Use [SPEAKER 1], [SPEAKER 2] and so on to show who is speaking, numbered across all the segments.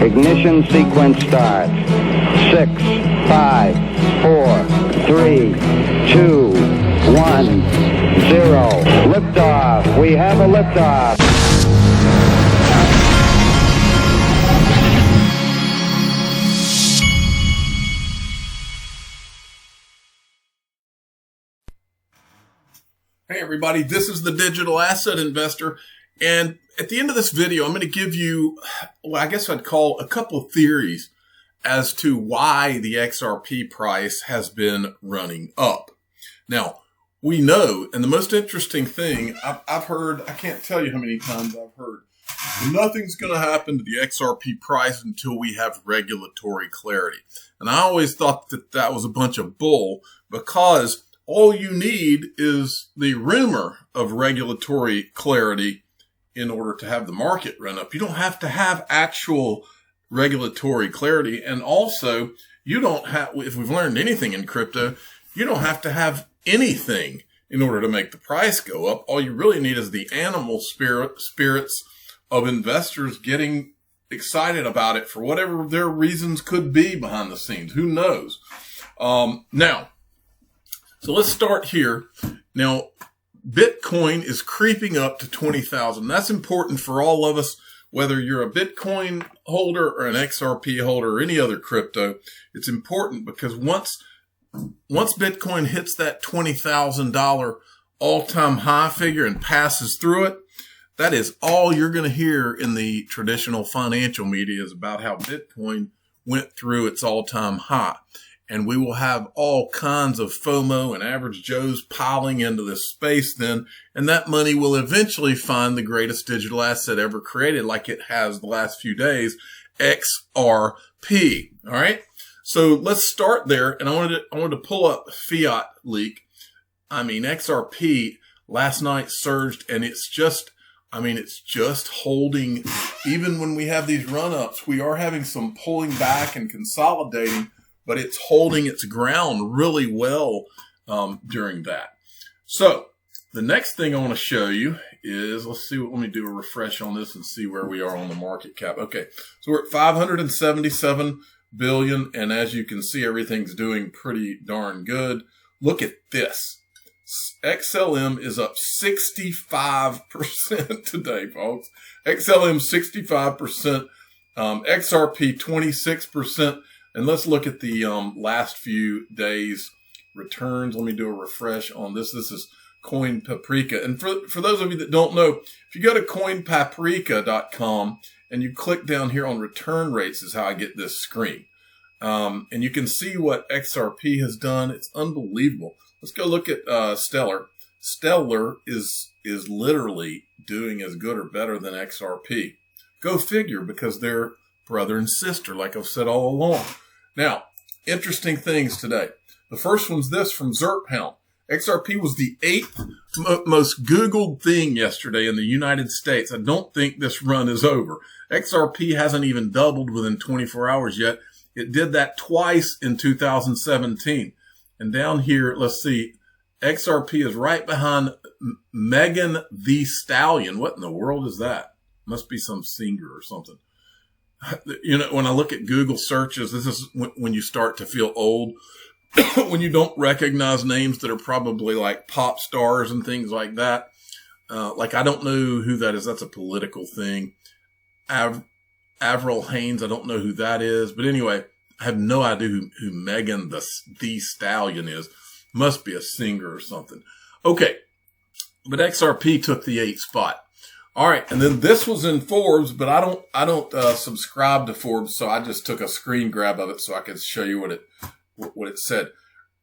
[SPEAKER 1] Ignition sequence starts. 6, 5, 4, 3, 2, 1, 0. Liftoff. We have a liftoff.
[SPEAKER 2] Hey everybody, this is the Digital Asset Investor, and at the end of this video, I'm going to give you, well, I guess I'd call a couple of theories as to why the XRP price has been running up. Now, we know, and the most interesting thing, I've heard, I can't tell you how many times I've heard, nothing's going to happen to the XRP price until we have regulatory clarity. And I always thought that that was a bunch of bull, because all you need is the rumor of regulatory clarity in order to have the market run up. You don't have to have actual regulatory clarity. And also, you don't have, if we've learned anything in crypto, you don't have to have anything in order to make the price go up. All you really need is the animal spirits of investors getting excited about it for whatever their reasons could be behind the scenes. Who knows? Now, so let's start here. Now, Bitcoin is creeping up to 20,000. That's important for all of us, whether you're a Bitcoin holder or an XRP holder or any other crypto. It's important because once Bitcoin hits that $20,000 all-time high figure and passes through it, that is all you're going to hear in the traditional financial media is about how Bitcoin went through its all-time high. And we will have all kinds of FOMO and average Joes piling into this space then. And that money will eventually find the greatest digital asset ever created, like it has the last few days, XRP. All right. So let's start there. And I wanted to pull up Fiat Leak. I mean, XRP last night surged, and it's just holding. Even when we have these run-ups, we are having some pulling back and consolidating, but it's holding its ground really well during that. So the next thing I want to show you is, let me do a refresh on this and see where we are on the market cap. Okay, so we're at 577 billion, and as you can see, everything's doing pretty darn good. Look at this. XLM is up 65% today, folks. XLM 65%, XRP 26%. And let's look at the last few days returns. Let me do a refresh on this. This is Coin Paprika. And for those of you that don't know, if you go to coinpaprika.com and you click down here on return rates is how I get this screen. And you can see what XRP has done. It's unbelievable. Let's go look at Stellar. Stellar is literally doing as good or better than XRP. Go figure, because they're brother and sister, like I've said all along. Now, interesting things today. The first one's this from ZerpHound. XRP was the 8th most Googled thing yesterday in the United States. I don't think this run is over. XRP hasn't even doubled within 24 hours yet. It did that twice in 2017. And down here, let's see, XRP is right behind Megan Thee Stallion. What in the world is that? Must be some singer or something. You know, when I look at Google searches, this is when you start to feel old, when you don't recognize names that are probably like pop stars and things like that. Like, I don't know who that is. That's a political thing. Avril Haines, I don't know who that is. But anyway, I have no idea who Megan Thee Stallion is. Must be a singer or something. Okay, but XRP took the 8th spot. All right, and then this was in Forbes, but I don't subscribe to Forbes, so I just took a screen grab of it so I could show you what it said.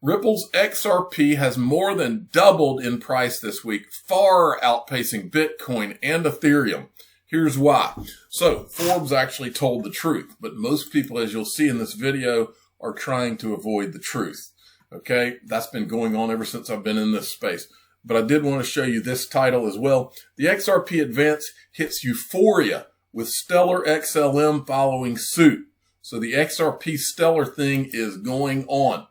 [SPEAKER 2] Ripple's XRP has more than doubled in price this week, far outpacing Bitcoin and Ethereum. Here's why. So Forbes actually told the truth, but most people, as you'll see in this video, are trying to avoid the truth. Okay, that's been going on ever since I've been in this space. But I did want to show you this title as well. The XRP advance hits Euphoria with Stellar XLM following suit. So the XRP Stellar thing is going on.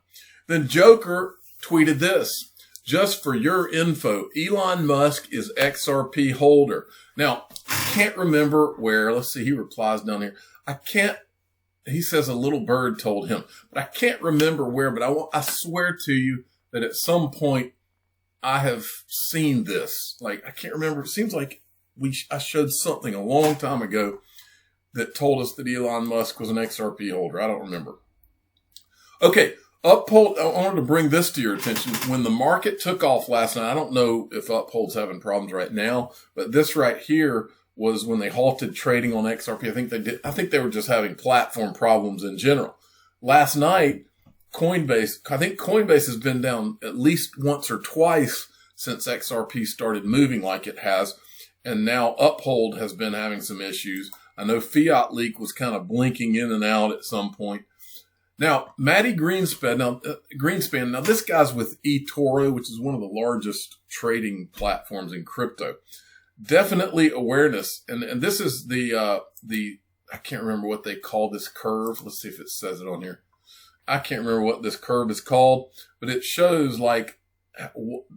[SPEAKER 2] Then Joker tweeted this. Just for your info, Elon Musk is XRP holder. Now, Can't remember where. Let's see. He replies down here. He says a little bird told him, but I can't remember where, but I swear to you that at some point I have seen this. Like, I can't remember. It seems like I showed something a long time ago that told us that Elon Musk was an XRP holder. I don't remember. Okay. Uphold, I wanted to bring this to your attention. When the market took off last night, I don't know if Uphold's having problems right now, but this right here was when they halted trading on XRP. I think they were just having platform problems in general. Last night, Coinbase has been down at least once or twice since XRP started moving like it has. And now Uphold has been having some issues. I know Fiat Leak was kind of blinking in and out at some point. Now, Matty Greenspan, now this guy's with eToro, which is one of the largest trading platforms in crypto. Definitely awareness. And this is the I can't remember what they call this curve. Let's see if it says it on here. I can't remember what this curve is called, but it shows like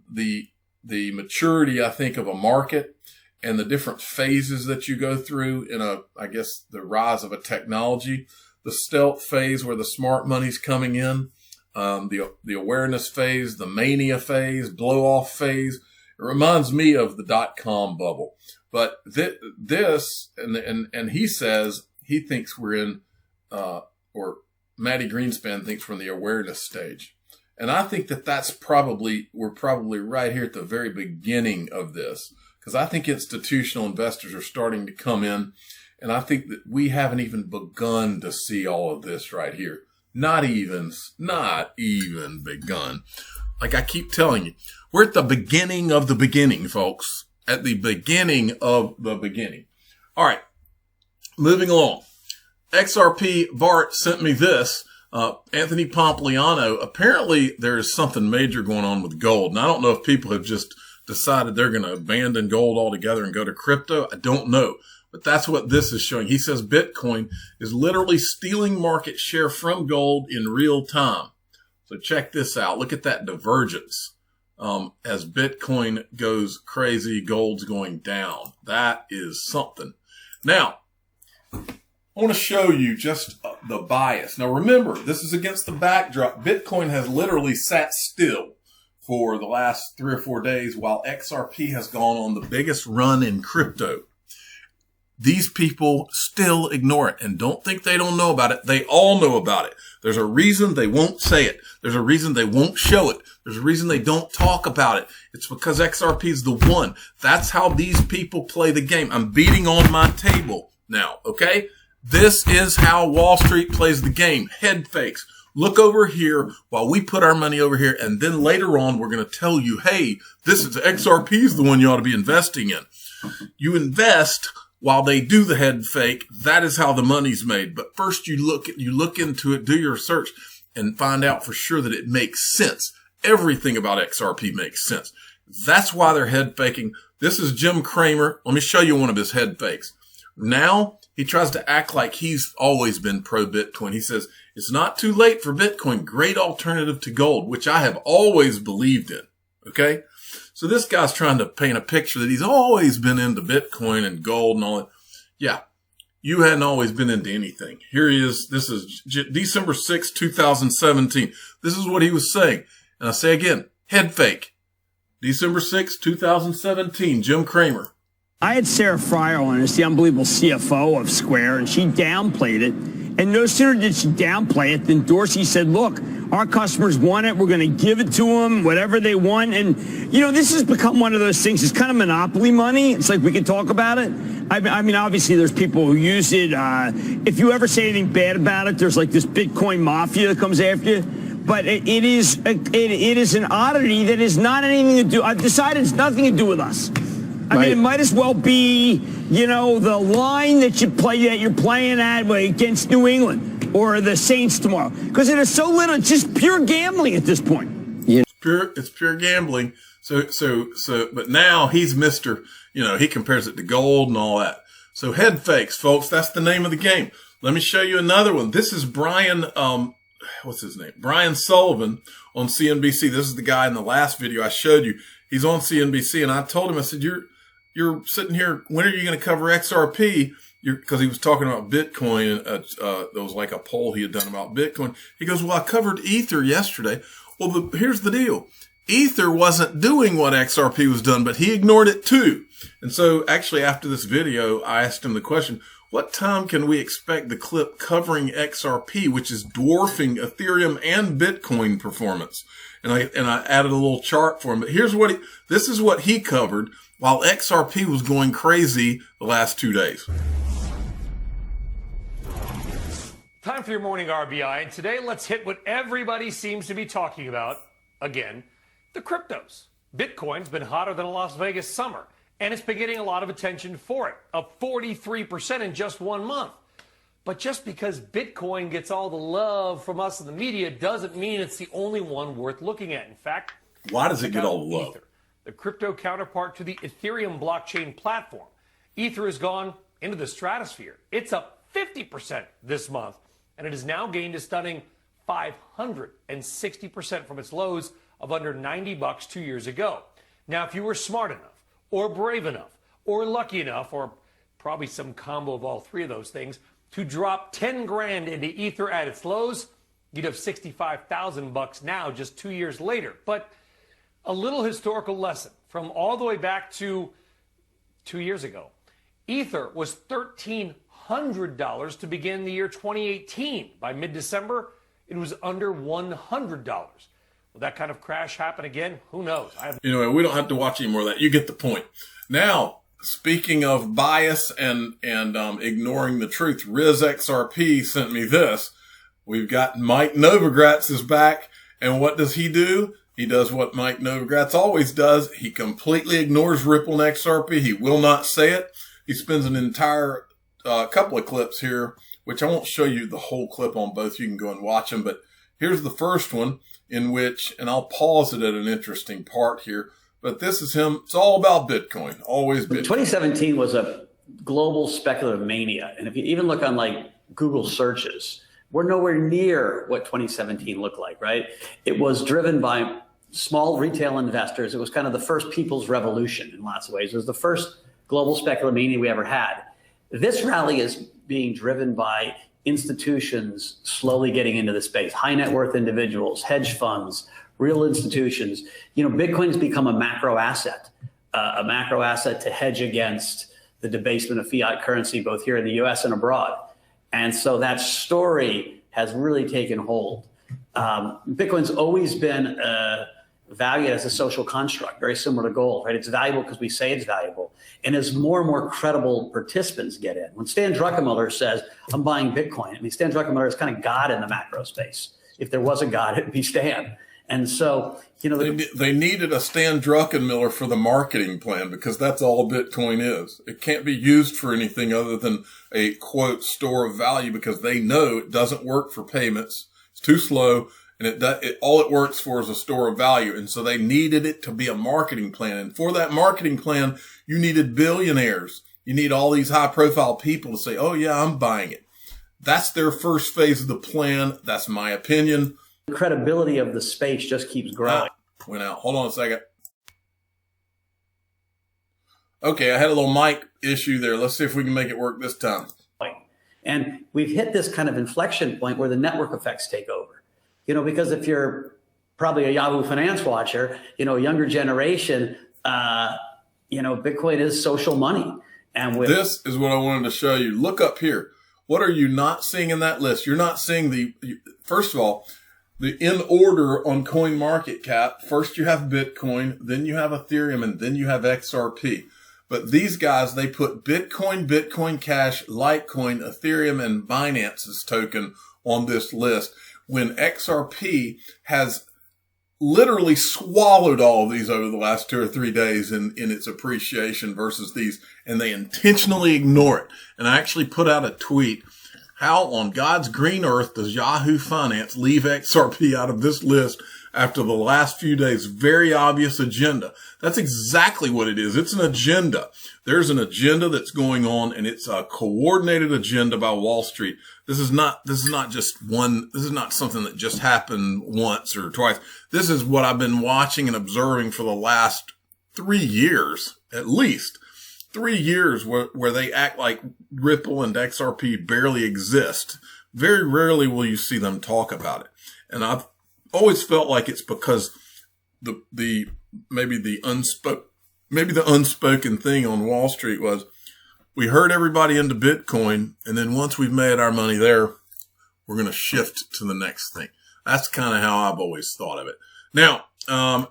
[SPEAKER 2] the maturity, I think, of a market and the different phases that you go through in I guess the rise of a technology. The stealth phase where the smart money's coming in, the awareness phase, the mania phase, blow off phase. It reminds me of the .com bubble. But this, and he says he thinks we're in, or Matty Greenspan thinks we're in the awareness stage. And I think we're probably right here at the very beginning of this, because I think institutional investors are starting to come in. And I think that we haven't even begun to see all of this right here. Not even begun. Like I keep telling you, we're at the beginning of the beginning, folks. At the beginning of the beginning. All right. Moving along. XRP Bart sent me this. Anthony Pompliano. Apparently there's something major going on with gold. And I don't know if people have just decided they're going to abandon gold altogether and go to crypto. I don't know. But that's what this is showing. He says Bitcoin is literally stealing market share from gold in real time. So check this out. Look at that divergence. As Bitcoin goes crazy, gold's going down. That is something. Now, I want to show you just the bias. Now remember, this is against the backdrop. Bitcoin has literally sat still for the last 3 or 4 days while XRP has gone on the biggest run in crypto. These people still ignore it and don't think they don't know about it. They all know about it. There's a reason they won't say it. There's a reason they won't show it. There's a reason they don't talk about it. It's because XRP is the one. That's how these people play the game. I'm beating on my table now, okay? This is how Wall Street plays the game. Head fakes. Look over here while we put our money over here, and then later on we're going to tell you, hey, this is XRP is the one you ought to be investing in. You invest while they do the head fake. That is how the money's made. But first you look into it, do your research, and find out for sure that it makes sense. Everything about XRP makes sense. That's why they're head faking. This is Jim Cramer. Let me show you one of his head fakes. Now he tries to act like he's always been pro Bitcoin. He says, it's not too late for Bitcoin. Great alternative to gold, which I have always believed in. Okay. So this guy's trying to paint a picture that he's always been into Bitcoin and gold and all that. Yeah. You hadn't always been into anything. Here he is. This is December 6, 2017. This is what he was saying. And I say again, head fake. December 6, 2017, Jim Cramer.
[SPEAKER 3] I had Sarah Fryer on as the unbelievable CFO of Square, and she downplayed it. And no sooner did she downplay it than Dorsey said, look, our customers want it. We're going to give it to them, whatever they want. And, you know, this has become one of those things. It's kind of monopoly money. It's like we can talk about it. I mean, obviously, there's people who use it. If you ever say anything bad about it, there's like this Bitcoin mafia that comes after you. But it is an oddity that is not anything to do. I've decided it's nothing to do with us. I mean, it might as well be, you know, the line that you're playing at against New England or the Saints tomorrow, because it is so little. It's just pure gambling at this point.
[SPEAKER 2] Yeah. It's pure gambling. But now he's Mr. You know, he compares it to gold and all that. So head fakes, folks. That's the name of the game. Let me show you another one. This is Brian. What's his name? Brian Sullivan on CNBC. This is the guy in the last video I showed you. He's on CNBC, and I told him, I said, you're sitting here, when are you going to cover XRP? Because he was talking about Bitcoin. There was like a poll he had done about Bitcoin. He goes, well, I covered Ether yesterday. Well, here's the deal. Ether wasn't doing what XRP was doing, but he ignored it too. And so actually after this video, I asked him the question, what time can we expect the clip covering XRP, which is dwarfing Ethereum and Bitcoin performance? And I added a little chart for him. But here's this is what he covered while XRP was going crazy the last 2 days.
[SPEAKER 4] Time for your morning RBI. And today let's hit what everybody seems to be talking about again. The cryptos. Bitcoin's been hotter than a Las Vegas summer, and it's been getting a lot of attention for it, up 43% in just 1 month. But just because Bitcoin gets all the love from us in the media doesn't mean it's the only one worth looking at. In fact,
[SPEAKER 2] why does it get all the love?
[SPEAKER 4] Ether, the crypto counterpart to the Ethereum blockchain platform. Ether has gone into the stratosphere. It's up 50% this month, and it has now gained a stunning 560% from its lows of under $90 2 years ago. Now, if you were smart enough, or brave enough, or lucky enough, or probably some combo of all three of those things, to drop 10 grand into Ether at its lows, you'd have $65,000 now, just 2 years later. But a little historical lesson from all the way back to 2 years ago. Ether was $1,300 to begin the year 2018. By mid-December, it was under $100. Will that kind of crash happen again? Who knows?
[SPEAKER 2] Anyway, we don't have to watch any more of that. You get the point. Now, speaking of bias and ignoring the truth, RizXRP sent me this. We've got Mike Novogratz is back. And what does he do? He does what Mike Novogratz always does. He completely ignores Ripple and XRP. He will not say it. He spends an entire couple of clips here, which I won't show you the whole clip on both. You can go and watch them. But here's the first one in which, and I'll pause it at an interesting part here, but this is him. It's all about Bitcoin, always Bitcoin.
[SPEAKER 5] 2017 was a global speculative mania. And if you even look on like Google searches, we're nowhere near what 2017 looked like, right? It was driven by small retail investors. It was kind of the first people's revolution in lots of ways. It was the first global speculative mania we ever had. This rally is being driven by institutions slowly getting into the space, high net worth individuals, hedge funds, real institutions. Bitcoin's become a macro asset to hedge against the debasement of fiat currency, both here in the US and abroad. And so that story has really taken hold. Bitcoin's always been valued as a social construct, very similar to gold, right? It's valuable because we say it's valuable. And as more and more credible participants get in, when Stan Druckenmiller says, I'm buying Bitcoin, I mean, Stan Druckenmiller is kind of God in the macro space. If there was a God, it'd be Stan. And so,
[SPEAKER 2] they needed a Stan Druckenmiller for the marketing plan because that's all Bitcoin is. It can't be used for anything other than a, quote, store of value because they know it doesn't work for payments. It's too slow. And all it works for is a store of value. And so they needed it to be a marketing plan. And for that marketing plan, you needed billionaires. You need all these high profile people to say, oh yeah, I'm buying it. That's their first phase of the plan. That's my opinion.
[SPEAKER 5] The credibility of the space just keeps growing.
[SPEAKER 2] Went out. Hold on a second. Okay, I had a little mic issue there. Let's see if we can make it work this time.
[SPEAKER 5] And we've hit this kind of inflection point where the network effects take over. Because if you're probably a Yahoo Finance watcher, younger generation, Bitcoin is social money. And
[SPEAKER 2] this is what I wanted to show you. Look up here. What are you not seeing in that list? You're not seeing first of all, the in order on CoinMarketCap. First you have Bitcoin, then you have Ethereum, and then you have XRP. But these guys, they put Bitcoin, Bitcoin Cash, Litecoin, Ethereum, and Binance's token on this list, when XRP has literally swallowed all of these over the last 2 or 3 days in its appreciation versus these, and they intentionally ignore it. And I actually put out a tweet. How on God's green earth does Yahoo Finance leave XRP out of this list after the last few days? Very obvious agenda. That's exactly what it is. It's an agenda. There's an agenda that's going on, and it's a coordinated agenda by Wall Street. This is not something that just happened once or twice. This is what I've been watching and observing for the last 3 years, at least. 3 years where they act like Ripple and XRP barely exist. Very rarely will you see them talk about it. And I've always felt like it's because maybe the unspoken thing on Wall Street was we herd everybody into Bitcoin, and then once we've made our money there, we're going to shift to the next thing. That's kind of how I've always thought of it. Now,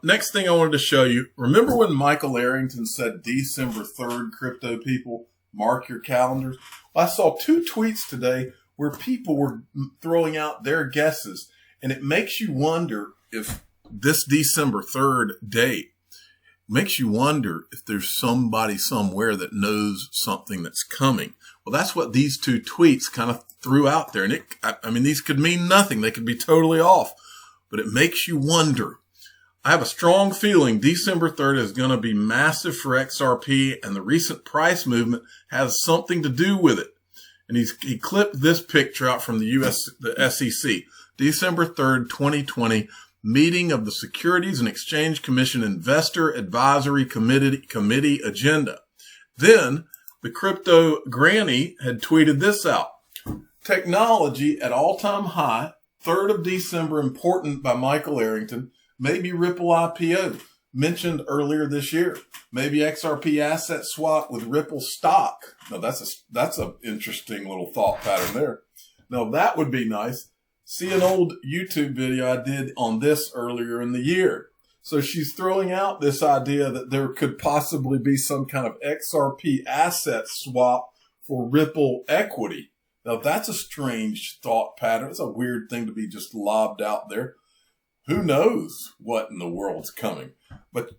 [SPEAKER 2] next thing I wanted to show you, remember when Michael Arrington said December 3rd, crypto people, mark your calendars? Well, I saw 2 tweets today where people were throwing out their guesses, and it makes you wonder if this December 3rd date makes you wonder if there's somebody somewhere that knows something that's coming. Well, that's what these 2 tweets kind of threw out there. And I mean, these could mean nothing. They could be totally off, but it makes you wonder. I have a strong feeling December 3rd is going to be massive for XRP, and the recent price movement has something to do with it. And he clipped this picture out from the SEC, December 3rd, 2020, meeting of the Securities and Exchange Commission Investor Advisory Committee agenda. Then the crypto granny had tweeted this out. Technology at all-time high, 3rd of December, important by Michael Arrington, maybe Ripple IPO, mentioned earlier this year. Maybe XRP asset swap with Ripple stock. Now that's an interesting little thought pattern there. Now that would be nice. See an old YouTube video I did on this earlier in the year. So she's throwing out this idea that there could possibly be some kind of XRP asset swap for Ripple equity. Now that's a strange thought pattern. It's a weird thing to be just lobbed out there. Who knows what in the world's coming? But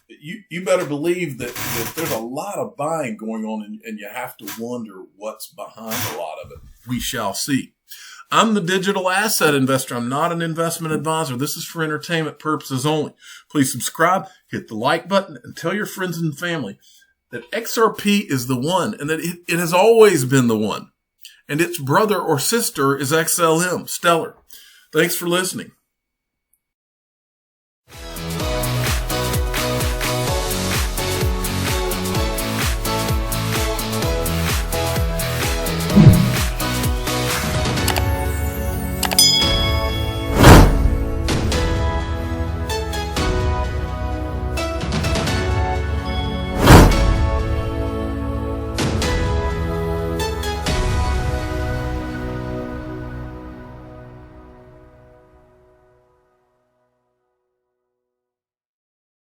[SPEAKER 2] you better believe that there's a lot of buying going on, and you have to wonder what's behind a lot of it. We shall see. I'm the digital asset investor. I'm not an investment advisor. This is for entertainment purposes only. Please subscribe, hit the like button, and tell your friends and family that XRP is the one, and that it has always been the one. And its brother or sister is XLM, Stellar. Thanks for listening.